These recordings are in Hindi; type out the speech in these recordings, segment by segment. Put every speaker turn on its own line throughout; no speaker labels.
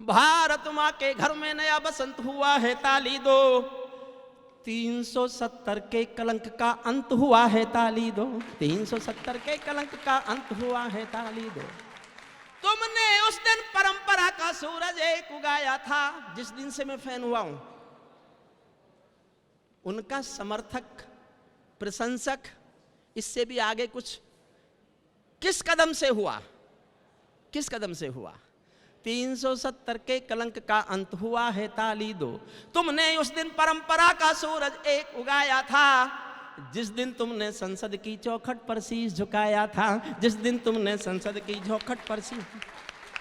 भारत माँ के घर में नया बसंत हुआ है, ताली दो। 370 के कलंक का अंत हुआ है, ताली दो। 370 के कलंक का अंत हुआ है, ताली दो। तुमने उस दिन परंपरा का सूरज एक उगाया था। जिस दिन से मैं फैन हुआ हूं, उनका समर्थक, प्रशंसक इससे भी आगे कुछ किस कदम से हुआ, किस कदम से हुआ? 370 के कलंक का अंत हुआ है, ताली दो। तुमने उस दिन परंपरा का सूरज एक उगाया था, जिस दिन तुमने संसद की चौखट पर शीश झुकाया था। जिस दिन तुमने संसद की चौखट पर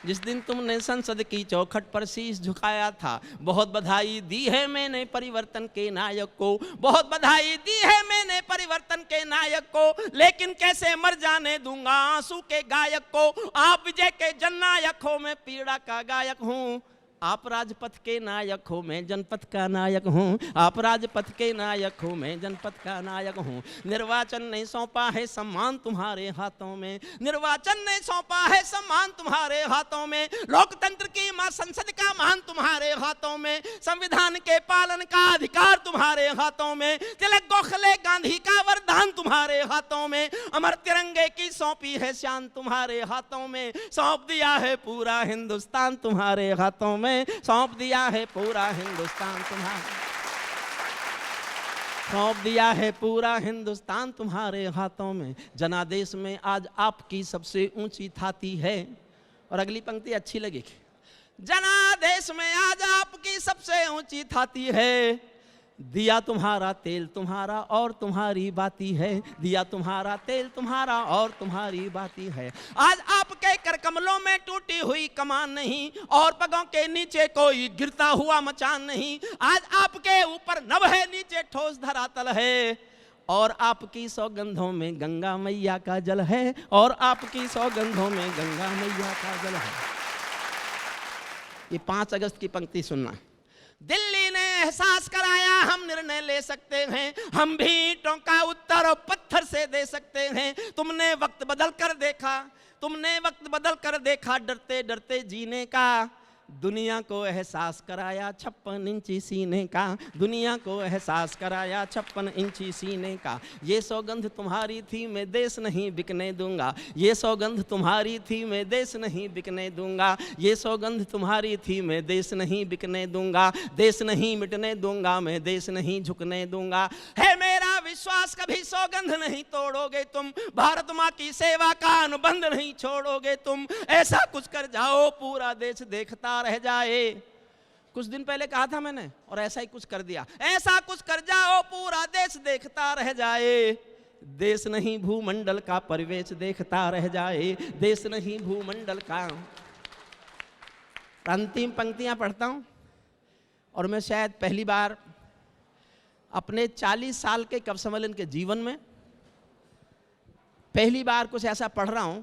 जिस दिन तुमने संसद की चौखट पर शीश झुकाया था। बहुत बधाई दी है मैंने परिवर्तन के नायक को, बहुत बधाई दी है मैंने परिवर्तन के नायक को, लेकिन कैसे मर जाने दूंगा आंसू के गायक को। आप विजय के जननायक हो, मैं पीड़ा का गायक हूँ। आप राजपथ के नायक हो, मैं जनपथ का नायक हूँ। आप राजपथ के नायक हो, मैं जनपथ का नायक हूँ। निर्वाचन ने सौंपा है सम्मान तुम्हारे हाथों में, निर्वाचन ने सौंपा है सम्मान तुम्हारे हाथों में। लोकतंत्र की मां संसद का मान तुम्हारे हाथों में, संविधान के पालन का अधिकार तुम्हारे हाथों में। तिलक गोखले गांधी का वरदान तुम्हारे हाथों में, अमर तिरंगे की सौंपी है शान तुम्हारे हाथों में। सौंप दिया है पूरा हिंदुस्तान तुम्हारे हाथों में, सौंप दिया है पूरा हिंदुस्तान तुम्हारे, सौंप दिया है पूरा हिंदुस्तान तुम्हारे हाथों में। जनादेश में आज आपकी सबसे ऊंची थाती है। और अगली पंक्ति अच्छी लगेगी। जनादेश में आज आपकी सबसे ऊंची थाती है, दिया तुम्हारा तेल तुम्हारा और तुम्हारी बाती है। दिया तुम्हारा तेल तुम्हारा और तुम्हारी बाती है। आज आपके कर कमलों में टूटी हुई कमान नहीं, और पगों के नीचे कोई गिरता हुआ मचान नहीं। आज आपके ऊपर नभ है, नीचे ठोस धरातल है, और आपकी सौगंधों में गंगा मैया का जल है, और आपकी सौगंधों में गंगा मैया का जल है। ये 5 अगस्त की पंक्ति सुनना। दिल्ली ने एहसास कराया हम निर्णय ले सकते हैं, हम भी ईंटों का उत्तर और पत्थर से दे सकते हैं। तुमने वक्त बदल कर देखा, तुमने वक्त बदल कर देखा डरते डरते जीने का। दुनिया को एहसास कराया 56 इंची सीने का, दुनिया को एहसास कराया 56 इंची सीने का। ये सौगंध तुम्हारी थी मैं देश नहीं बिकने दूंगा, ये सौगंध तुम्हारी थी मैं देश नहीं बिकने दूंगा। ये सौगंध तुम्हारी थी मैं देश नहीं बिकने दूंगा, देश नहीं मिटने दूंगा मैं, देश नहीं झुकने दूंगा। है मेरा विश्वास कभी सौगंध नहीं तोड़ोगे तुम, भारत माँ की सेवा का अनुबंध नहीं छोड़ोगे तुम। ऐसा कुछ कर जाओ पूरा देश देखता रह जाए। कुछ दिन पहले कहा था मैंने, और ऐसा ही कुछ कर दिया। ऐसा कुछ कर जाओ पूरा देश देखता रह जाए। देश नहीं भूमंडल का परिवेश देखता रह जाए, देश नहीं भूमंडल का। अंतिम पंक्तियां पढ़ता हूं, और मैं शायद पहली बार अपने 40 साल के कवि सम्मेलन के जीवन में पहली बार कुछ ऐसा पढ़ रहा हूं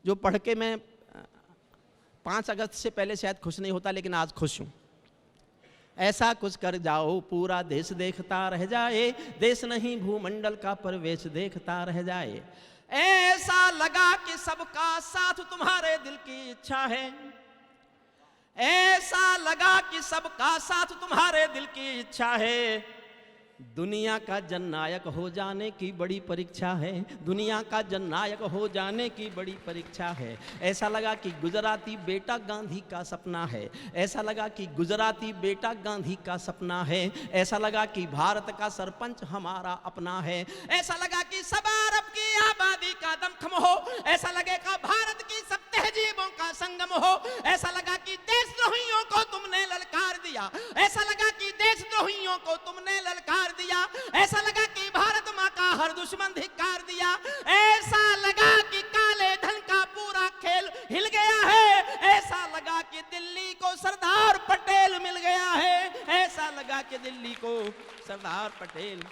जो पढ़ के मैं 5 अगस्त से पहले शायद खुश नहीं होता, लेकिन आज खुश हूं। ऐसा कुछ कर जाओ पूरा देश देखता रह जाए, देश नहीं भूमंडल का परिवेश देखता रह जाए। ऐसा लगा कि सबका साथ तुम्हारे दिल की इच्छा है, ऐसा लगा कि सबका साथ तुम्हारे दिल की इच्छा है। दुनिया का जननायक हो जाने की बड़ी परीक्षा है, दुनिया का जननायक हो जाने की बड़ी परीक्षा है। ऐसा लगा कि गुजराती बेटा गांधी का सपना है, ऐसा लगा कि गुजराती बेटा गांधी का सपना है। ऐसा लगा कि भारत का सरपंच हमारा अपना है, ऐसा लगा कि सब अरब की आबादी का दमखम हो, ऐसा लगेगा भारत की सब तहजीबों का संगम हो। ऐसा लगा कि देशद्रोहियों को तुमने ललकार दिया, ऐसा लगा कि देशद्रोहियों को तुमने ललकार दिया। ऐसा लगा कि भारत माँ का हर दुश्मन धिक्कार दिया। ऐसा लगा कि काले धन का पूरा खेल हिल गया है, ऐसा लगा कि दिल्ली को सरदार पटेल मिल गया है, ऐसा लगा कि दिल्ली को सरदार पटेल